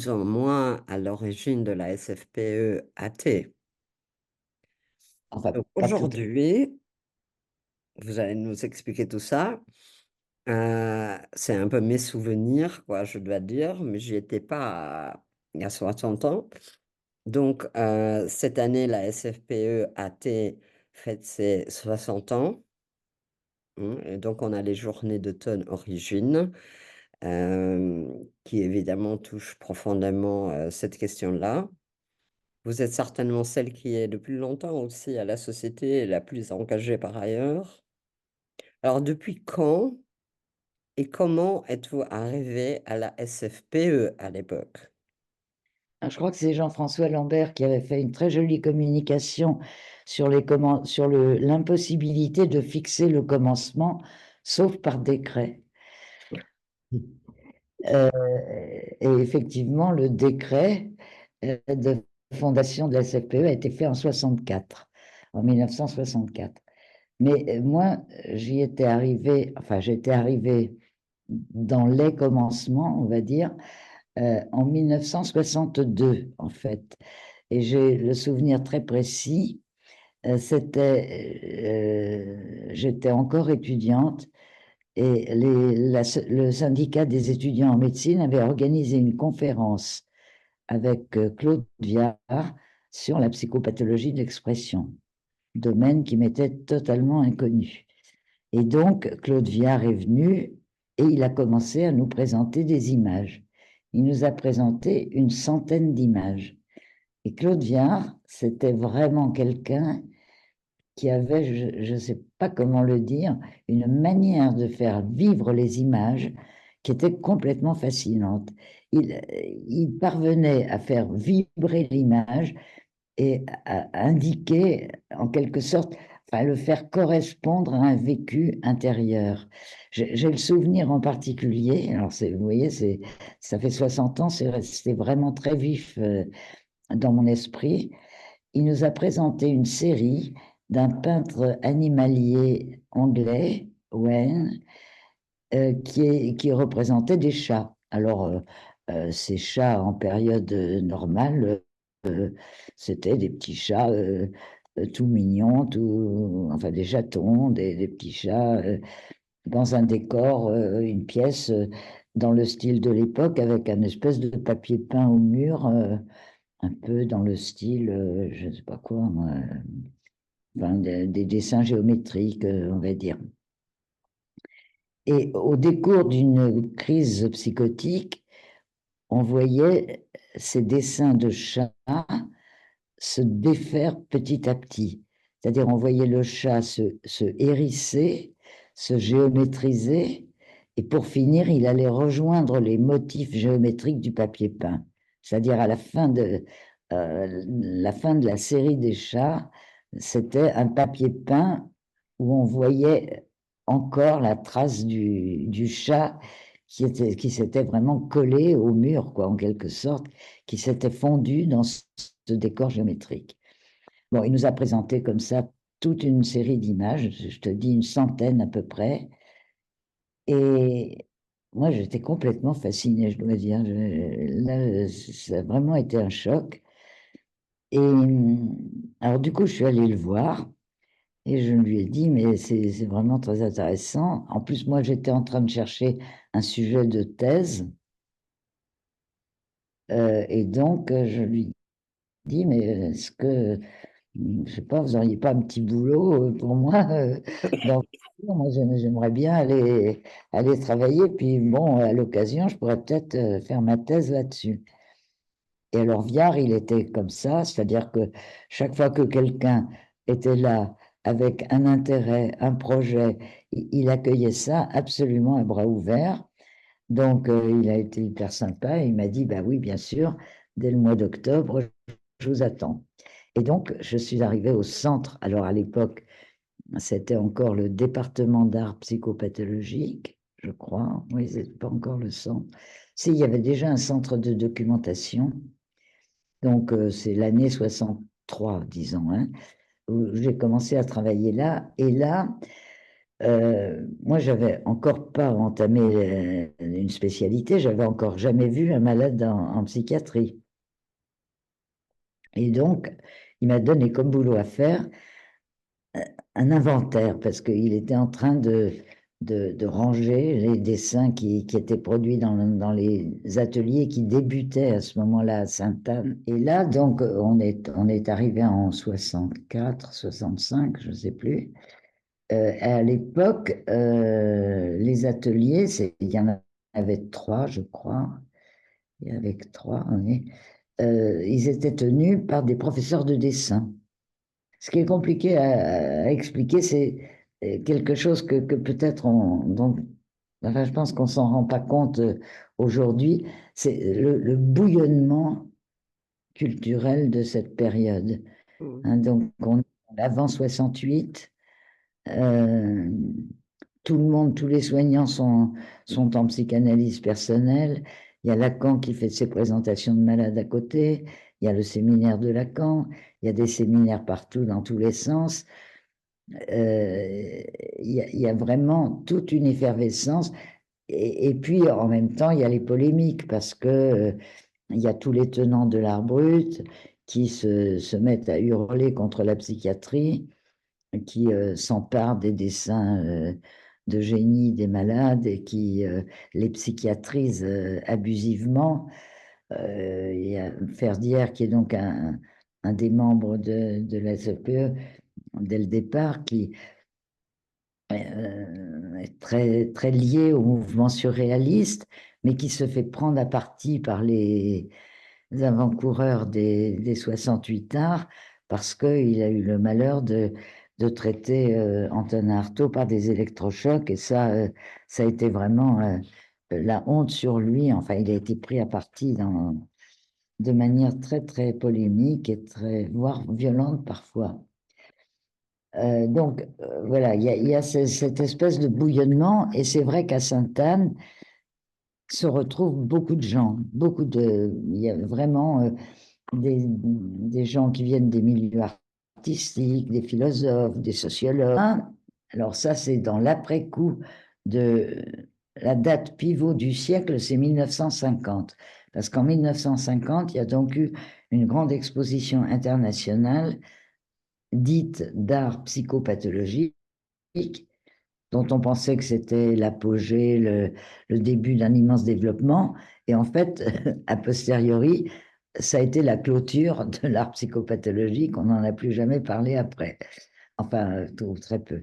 plus ou moins à l'origine de la SFPE-AT. Enfin, Donc pas tout à fait. aujourd'hui, vous allez nous expliquer tout ça. C'est un peu mes souvenirs, quoi, je dois dire, mais j'y étais pas il y a 60 ans. Donc, cette année, la SFPE-AT fête ses 60 ans. Et donc, on a les journées d'automne origine, euh, qui évidemment touchent profondément cette question-là. Vous êtes certainement celle qui est le plus longtemps aussi à la société et la plus engagée par ailleurs. Alors, depuis quand et comment êtes-vous arrivé à la SFPE à l'époque? Je crois que c'est Jean-François Lambert qui avait fait une très jolie communication sur l'impossibilité de fixer le commencement, sauf par décret. Euh, et effectivement, le décret de fondation de la SFPE a été fait en 1964. Mais moi, j'étais arrivé dans les commencements, on va dire, en 1962, en fait. Et j'ai le souvenir très précis, j'étais encore étudiante et le syndicat des étudiants en médecine avait organisé une conférence avec Claude Viard sur la psychopathologie de l'expression, domaine qui m'était totalement inconnu. Et donc, Claude Viard est venu et il a commencé à nous présenter des images. Il nous a présenté une centaine d'images. Et Claude Viard, c'était vraiment quelqu'un qui avait, je ne sais pas comment le dire, une manière de faire vivre les images qui était complètement fascinante. Il parvenait à faire vibrer l'image et à indiquer en quelque sorte, enfin, le faire correspondre à un vécu intérieur. J'ai le souvenir en particulier, alors vous voyez, ça fait 60 ans, c'est resté vraiment très vif dans mon esprit. Il nous a présenté une série d'un peintre animalier anglais, Wayne, qui représentait des chats. Alors, ces chats en période normale, c'était des petits chats tout mignons, enfin des chatons, des petits chats dans un décor, une pièce dans le style de l'époque avec un espèce de papier peint au mur, un peu dans le style, je ne sais pas quoi, moi, enfin, des dessins géométriques, on va dire. Et au décours d'une crise psychotique, on voyait ces dessins de chats se défaire petit à petit. C'est-à-dire, on voyait le chat se hérisser, se géométriser, et pour finir, il allait rejoindre les motifs géométriques du papier peint. C'est-à-dire, à la fin de la série des chats, c'était un papier peint où on voyait encore la trace du chat qui s'était vraiment collé au mur, quoi, en quelque sorte, qui s'était fondu dans ce décor géométrique. Bon, il nous a présenté comme ça toute une série d'images, je te dis une centaine à peu près, et moi j'étais complètement fascinée, je dois dire. Là, ça a vraiment été un choc. Et alors du coup, je suis allée le voir. Et je lui ai dit, mais c'est vraiment très intéressant. En plus, moi, j'étais en train de chercher un sujet de thèse. Et donc, je lui dis, mais est-ce que, je sais pas, vous n'auriez pas un petit boulot pour moi dans le futur? Moi, j'aimerais bien aller travailler. Puis, bon, à l'occasion, je pourrais peut-être faire ma thèse là-dessus. Et alors, Viard, il était comme ça, c'est-à-dire que chaque fois que quelqu'un était là avec un intérêt, un projet, il accueillait ça absolument à bras ouverts. Donc, il a été hyper sympa. Il m'a dit, bah oui, bien sûr, dès le mois d'octobre, je vous attends. Et donc, je suis arrivée au centre. Alors, à l'époque, c'était encore le département d'art psychopathologique, je crois. Oui, c'est pas encore le centre. Si, il y avait déjà un centre de documentation. Donc, c'est l'année 63, disons, hein, où j'ai commencé à travailler là. Et là, Moi, j'avais encore pas entamé une spécialité, j'avais encore jamais vu un malade en psychiatrie. Et donc, il m'a donné comme boulot à faire un inventaire, parce qu'il était en train de ranger les dessins qui étaient produits dans les ateliers qui débutaient à ce moment-là à Sainte-Anne. Et là, donc, on est arrivé en 64, 65, je ne sais plus. À l'époque, les ateliers, il y en avait trois, je crois. Il y avait que trois, oui. Ils étaient tenus par des professeurs de dessin. Ce qui est compliqué à expliquer, c'est quelque chose que peut-être enfin, je pense qu'on s'en rend pas compte aujourd'hui, c'est le bouillonnement culturel de cette période. Mm. Hein, donc, avant 68, euh, tout le monde, tous les soignants sont en psychanalyse personnelle. Il y a Lacan qui fait ses présentations de malades à côté. Il y a le séminaire de Lacan. Il y a des séminaires partout dans tous les sens. Il y a vraiment toute une effervescence. Et puis, en même temps, il y a les polémiques parce que il y a tous les tenants de l'art brut qui se mettent à hurler contre la psychiatrie, qui s'emparent des dessins de génie des malades et qui les psychiatrisent abusivement. Il y a Ferdière, qui est donc un des membres de la SEPE, dès le départ, qui est très, très lié au mouvement surréaliste, mais qui se fait prendre à partie par les avant-coureurs des 68 arts parce qu'il a eu le malheur de traiter Antonin Artaud par des électrochocs, et ça a été vraiment la honte sur lui. Enfin, il a été pris à partie de manière très, très polémique et très, voire violente parfois. Donc, voilà, il y a cette espèce de bouillonnement, et c'est vrai qu'à Sainte-Anne se retrouvent beaucoup de gens, il y a vraiment des gens qui viennent des milieux artistiques, des philosophes, des sociologues. Alors ça, c'est dans l'après-coup de la date pivot du siècle, c'est 1950. Parce qu'en 1950, il y a donc eu une grande exposition internationale dite d'art psychopathologique, dont on pensait que c'était l'apogée, le début d'un immense développement. Et en fait, a posteriori, ça a été la clôture de l'art psychopathologique. On n'en a plus jamais parlé après. Enfin, très peu.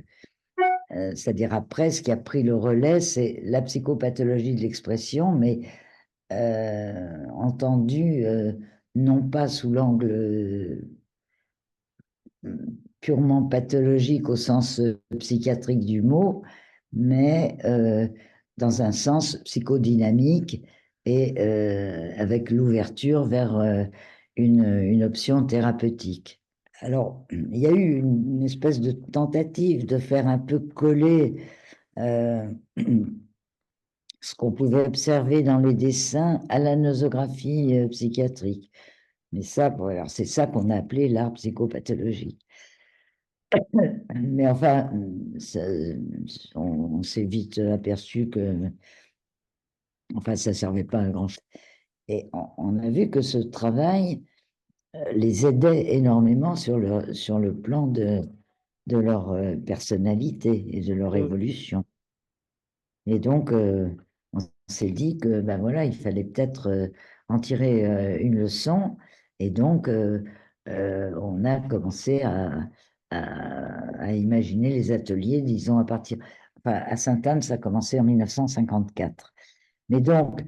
C'est-à-dire après, ce qui a pris le relais, c'est la psychopathologie de l'expression, mais entendue non pas sous l'angle purement pathologique au sens psychiatrique du mot, mais dans un sens psychodynamique et avec l'ouverture vers une option thérapeutique. Alors, il y a eu une espèce de tentative de faire un peu coller euh, ce qu'on pouvait observer dans les dessins à la nosographie psychiatrique. Mais ça, bon, alors c'est ça qu'on a appelé l'art psychopathologique. Mais enfin, on s'est vite aperçu que, enfin, ça ne servait pas à grand-chose. Et on a vu que ce travail les aidait énormément sur le plan de leur personnalité et de leur Mm. évolution. Et donc, on s'est dit que, ben voilà, il fallait peut-être en tirer une leçon. Et donc, on a commencé à imaginer les ateliers, disons, à partir. Enfin, à Sainte-Anne, ça a commencé en 1954. Mais donc,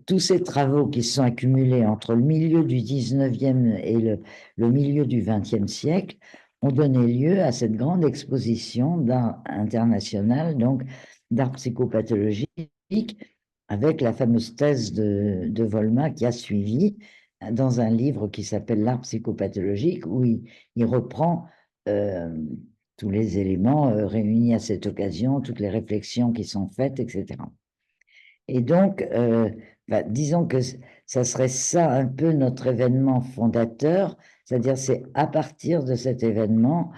tous ces travaux qui se sont accumulés entre le milieu du 19e et le milieu du 20e siècle ont donné lieu à cette grande exposition d'art international, donc d'art psychopathologique, avec la fameuse thèse de Volma qui a suivi dans un livre qui s'appelle L'art psychopathologique, où il reprend euh, tous les éléments réunis à cette occasion, toutes les réflexions qui sont faites, etc. Et donc, disons que ça serait ça un peu notre événement fondateur, c'est-à-dire c'est à partir de cet événement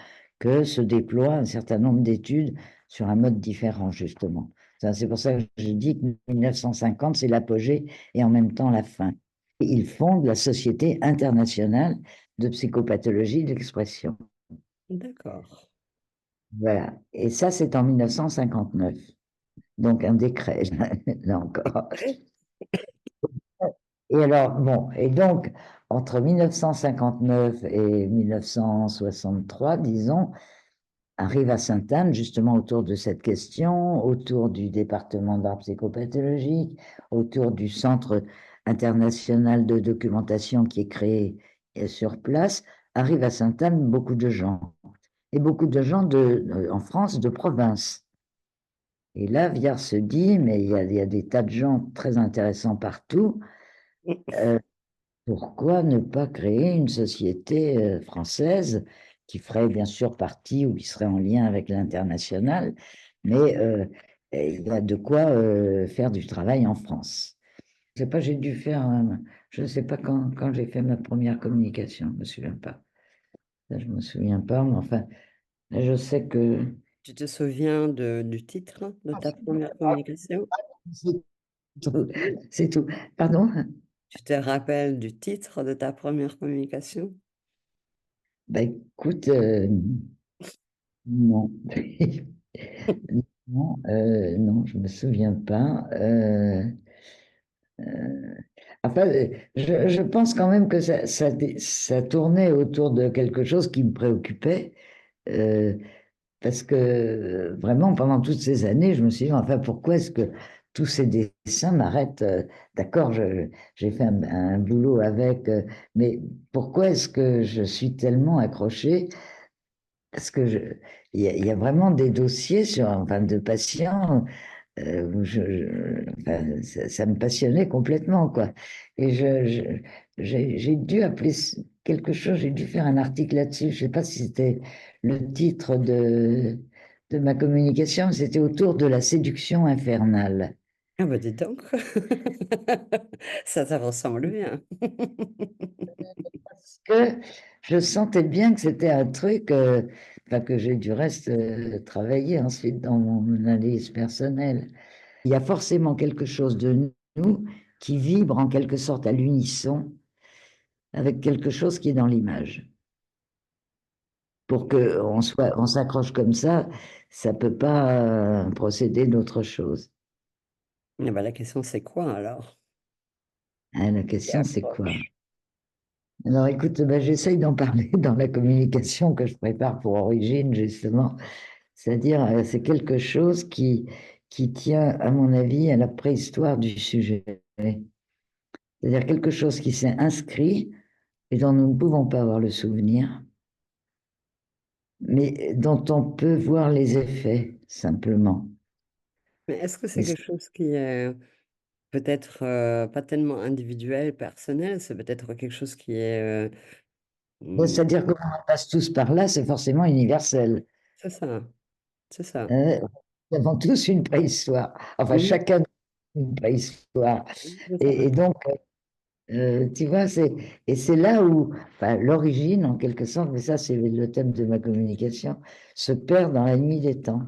que se déploie un certain nombre d'études sur un mode différent, justement. C'est pour ça que je dis que 1950, c'est l'apogée et en même temps la fin. Et il fonde la Société internationale de psychopathologie de l'expression. D'accord. Voilà. Et ça, c'est en 1959. Donc, un décret, là encore. Et alors, bon, et donc, entre 1959 et 1963, disons, arrive à Sainte-Anne, justement autour de cette question, autour du département d'art psychopathologique, autour du Centre international de documentation qui est créé sur place, arrive à Sainte-Anne beaucoup de gens. Et beaucoup de gens en France, de province. Et là, Viard se dit, mais il y a des tas de gens très intéressants partout. euh, Pourquoi ne pas créer une société française qui ferait bien sûr partie ou qui serait en lien avec l'international, mais il y a de quoi faire du travail en France. Je sais pas, j'ai dû faire, je ne sais pas quand j'ai fait ma première communication, je me souviens pas. Ça, je me souviens pas, mais enfin, je sais que Tu te souviens du titre de ta première communication? c'est tout. C'est tout. Pardon? Tu te rappelles du titre de ta première communication? Ben écoute, non. Non, non, je me souviens pas. Euh, enfin, je pense quand même que ça tournait autour de quelque chose qui me préoccupait, euh, parce que vraiment, pendant toutes ces années, je me suis dit, enfin, pourquoi est-ce que tous ces dessins m'arrêtent? D'accord, j'ai fait un boulot avec, mais pourquoi est-ce que je suis tellement accrochée? Parce que il y a vraiment des dossiers sur, enfin, de patients où enfin, ça me passionnait complètement, quoi. Et j'ai dû appeler quelque chose, j'ai dû faire un article là-dessus. Je sais pas si c'était le titre de ma communication, mais c'était autour de la séduction infernale. Ah bah dis donc, ça ressemble bien. Parce que je sentais bien que c'était un truc, enfin, que j'ai du reste travaillé ensuite dans mon analyse personnelle. Il y a forcément quelque chose de nous qui vibre en quelque sorte à l'unisson avec quelque chose qui est dans l'image. Pour qu'on soit, on s'accroche comme ça peut pas procéder d'autre chose. Ah bah, la question, c'est quoi alors? Hein, la Qui question, c'est quoi? accroche. Alors écoute, ben, j'essaye d'en parler dans la communication que je prépare pour Origine, justement. C'est-à-dire, c'est quelque chose qui tient, à mon avis, à la préhistoire du sujet. C'est-à-dire quelque chose qui s'est inscrit et dont nous ne pouvons pas avoir le souvenir, mais dont on peut voir les effets, simplement. Mais est-ce que Et c'est quelque chose qui est peut-être pas tellement individuel, personnel, c'est peut-être quelque chose qui est... hmm, c'est-à-dire que on passe tous par là, c'est forcément universel. c'est ça, c'est ça. Euh, Nous avons tous une préhistoire, enfin Mhm, chacun a une préhistoire. c'est ça. Et donc, tu vois, et c'est là où enfin, l'origine, en quelque sorte, mais ça c'est le thème de ma communication, se perd dans la nuit des temps.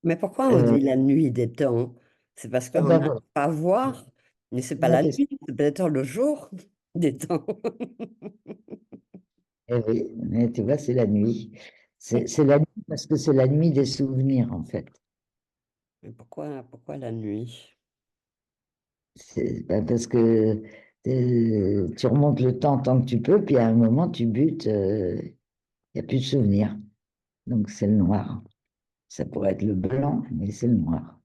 Mais pourquoi on Euh, dit la nuit des temps? C'est parce qu'on ben n'arrive voilà, pas à voir, mais c'est pas la la question. nuit, c'est peut-être le jour des temps. Eh oui, mais tu vois, c'est la nuit. C'est la nuit parce que c'est la nuit des souvenirs, en fait. Mais pourquoi la nuit? C'est ben, parce que tu remontes le temps tant que tu peux, puis à un moment, tu butes, il n'y a plus de souvenirs. Donc, c'est le noir. Ça pourrait être le blanc, mais c'est le noir.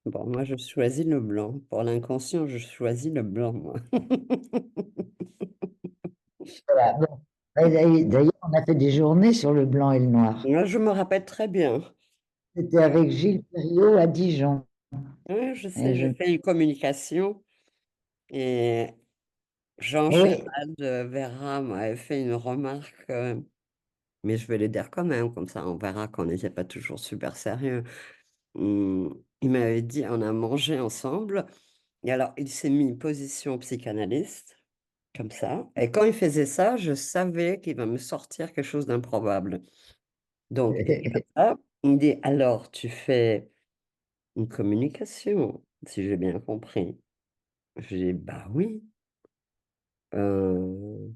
Bon, moi, je choisis le blanc. Pour l'inconscient, je choisis le blanc, moi. Voilà. Bon. Et d'ailleurs, on a fait des journées sur le blanc et le noir. Moi, je me rappelle très bien. C'était avec Gilles Perriot à Dijon. Oui, je Et sais, j'ai fait une communication et Jean Chéral oui, de Vera m'avait fait une remarque, mais je vais le dire quand même, comme ça on verra qu'on n'était pas toujours super sérieux. Il m'avait dit, on a mangé ensemble, et alors il s'est mis position psychanalyste, comme ça. Et quand il faisait ça, je savais qu'il va me sortir quelque chose d'improbable. Donc, il dit comme ça, il me dit, alors, tu fais une communication, si j'ai bien compris. Je dis, bah oui, euh,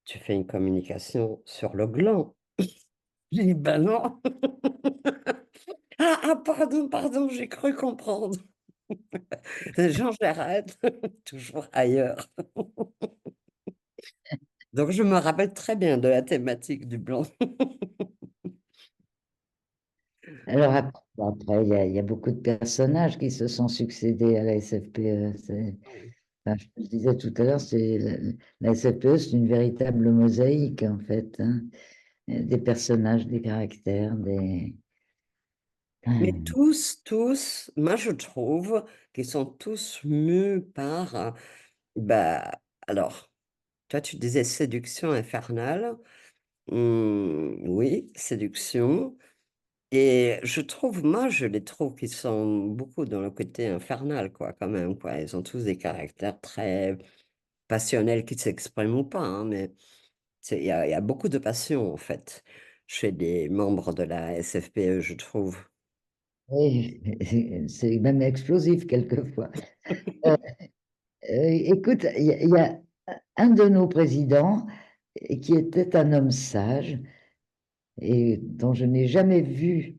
tu fais une communication sur le gland. J'ai dit, bah non. Pardon, pardon, j'ai cru comprendre. Jean j'arrête, toujours ailleurs. Donc, je me rappelle très bien de la thématique du blanc. Alors après, il y a beaucoup de personnages qui se sont succédés à la SFPE. Enfin, je te le disais tout à l'heure, la SFPE, c'est une véritable mosaïque, en fait, hein. Des personnages, des caractères, des... Mais Ah, moi je trouve qu'ils sont tous mus par, bah, alors, toi tu disais séduction infernale. Oui, séduction. Et je trouve, moi je les trouve qu'ils sont beaucoup dans le côté infernal, quoi, quand même, quoi. Ils ont tous des caractères très passionnels qui s'expriment ou pas, hein, mais il y a beaucoup de passion, en fait, chez les membres de la SFPE, je trouve. oui, c'est même explosif quelquefois. Euh, écoute, il y a un de nos présidents qui était un homme sage et dont je n'ai jamais vu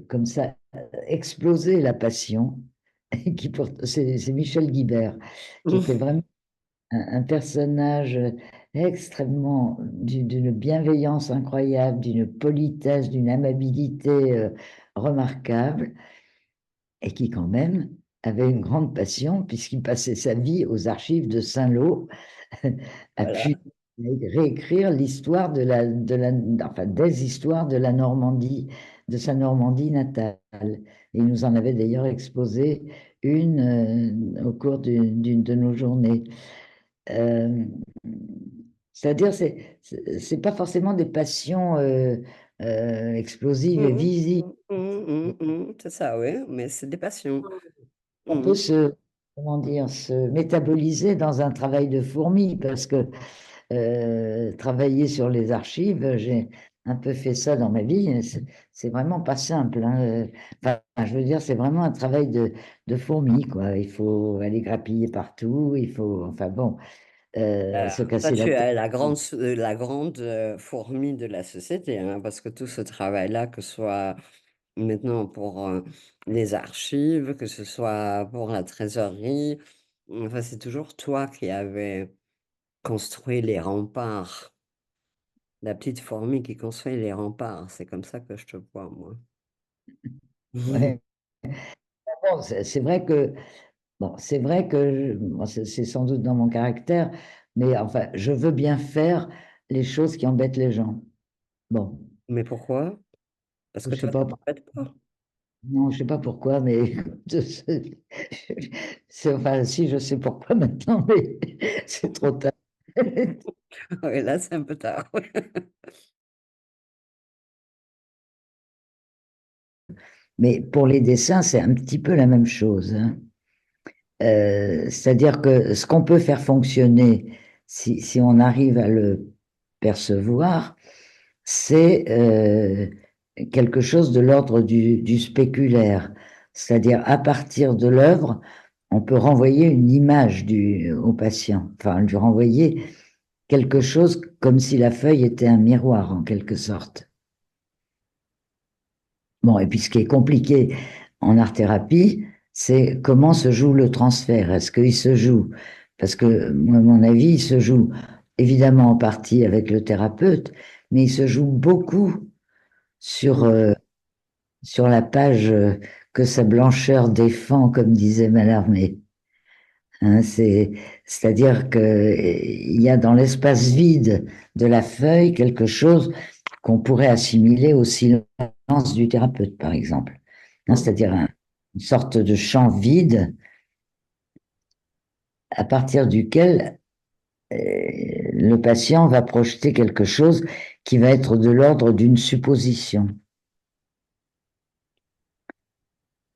comme ça exploser la passion, c'est Michel Guibert, qui était vraiment un personnage extrêmement d'une bienveillance incroyable, d'une politesse, d'une amabilité remarquable, et qui quand même avait une grande passion puisqu'il passait sa vie aux archives de Saint-Lô à Voilà. pu réécrire l'histoire enfin, des histoires de la Normandie, de sa Normandie natale. Il nous en avait d'ailleurs exposé une au cours d'une de nos journées. Euh, C'est-à-dire, c'est pas forcément des passions explosives et visibles. C'est ça, oui, mais c'est des passions. On peut Mhm. comment dire, se métaboliser dans un travail de fourmi parce que travailler sur les archives, j'ai un peu fait ça dans ma vie. C'est vraiment pas simple, hein. Enfin, je veux dire, c'est vraiment un travail de fourmi, quoi. Il faut aller grappiller partout, il faut, enfin bon, se Toi, casser la tu tête. es la grande fourmi de la société, hein, parce que tout ce travail-là, que ce soit maintenant pour les archives, que ce soit pour la trésorerie, enfin, c'est toujours toi qui avais construit les remparts. La petite fourmi qui construit les remparts, c'est comme ça que je te vois, moi. Ouais. Bon, c'est vrai que bon, c'est vrai que bon, c'est sans doute dans mon caractère, mais enfin, je veux bien faire les choses qui embêtent les gens. Bon, Mais pourquoi? Parce je que sais toi, ça pas, t'embête pas. non, je sais pas pourquoi, mais enfin, si je sais pourquoi maintenant, mais c'est trop tard. Oui, là, c'est un peu tard. Mais pour les dessins, c'est un petit peu la même chose, hein. C'est-à-dire que ce qu'on peut faire fonctionner, si on arrive à le percevoir, c'est quelque chose de l'ordre du spéculaire. C'est-à-dire, à partir de l'œuvre, on peut renvoyer une image au patient, enfin, lui renvoyer quelque chose comme si la feuille était un miroir, en quelque sorte. Bon, et puis ce qui est compliqué en art-thérapie, c'est comment se joue le transfert. Est-ce qu'il se joue? Parce que, moi, à mon avis, il se joue évidemment en partie avec le thérapeute, mais il se joue beaucoup sur, sur la page que sa blancheur défend, comme disait Mallarmé. Hein, c'est-à-dire que il y a dans l'espace vide de la feuille quelque chose qu'on pourrait assimiler au silence du thérapeute, par exemple. Hein, c'est-à-dire une sorte de champ vide à partir duquel le patient va projeter quelque chose qui va être de l'ordre d'une supposition.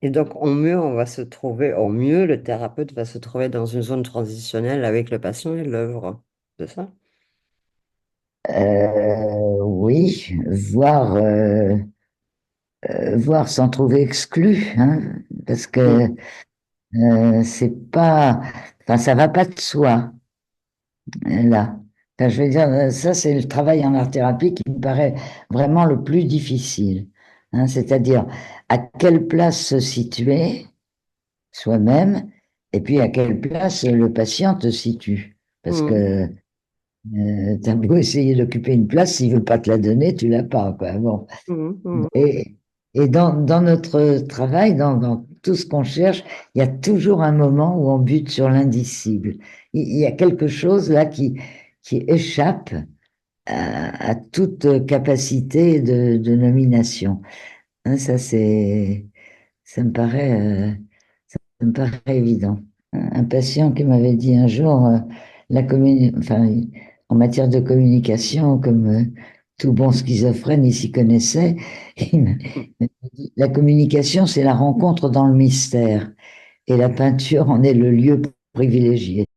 Et donc, on va se trouver, au mieux, le thérapeute va se trouver dans une zone transitionnelle avec le patient et l'œuvre. C'est ça? Oui, voire, voire s'en trouver exclu, hein, parce que Mm. c'est pas, enfin, ça va pas de soi, là. Enfin, je veux dire, ça, c'est le travail en art-thérapie qui me paraît vraiment le plus difficile, hein, c'est-à-dire à quelle place se situer soi-même, et puis à quelle place le patient te situe. Parce Mm. que t'as beau essayer d'occuper une place, s'il veut pas te la donner, tu l'as pas, quoi. Bon. Mm. Mm. Et, et dans notre travail, dans tout ce qu'on cherche, il y a toujours un moment où on bute sur l'indicible. Il y a quelque chose là qui échappe à toute capacité de nomination. Hein, ça me paraît, ça me paraît évident. Un patient qui m'avait dit un jour, enfin, en matière de communication, comme tout bon schizophrène, il s'y connaissait. Il m'a dit, la communication, c'est la rencontre dans le mystère, et la peinture en est le lieu privilégié.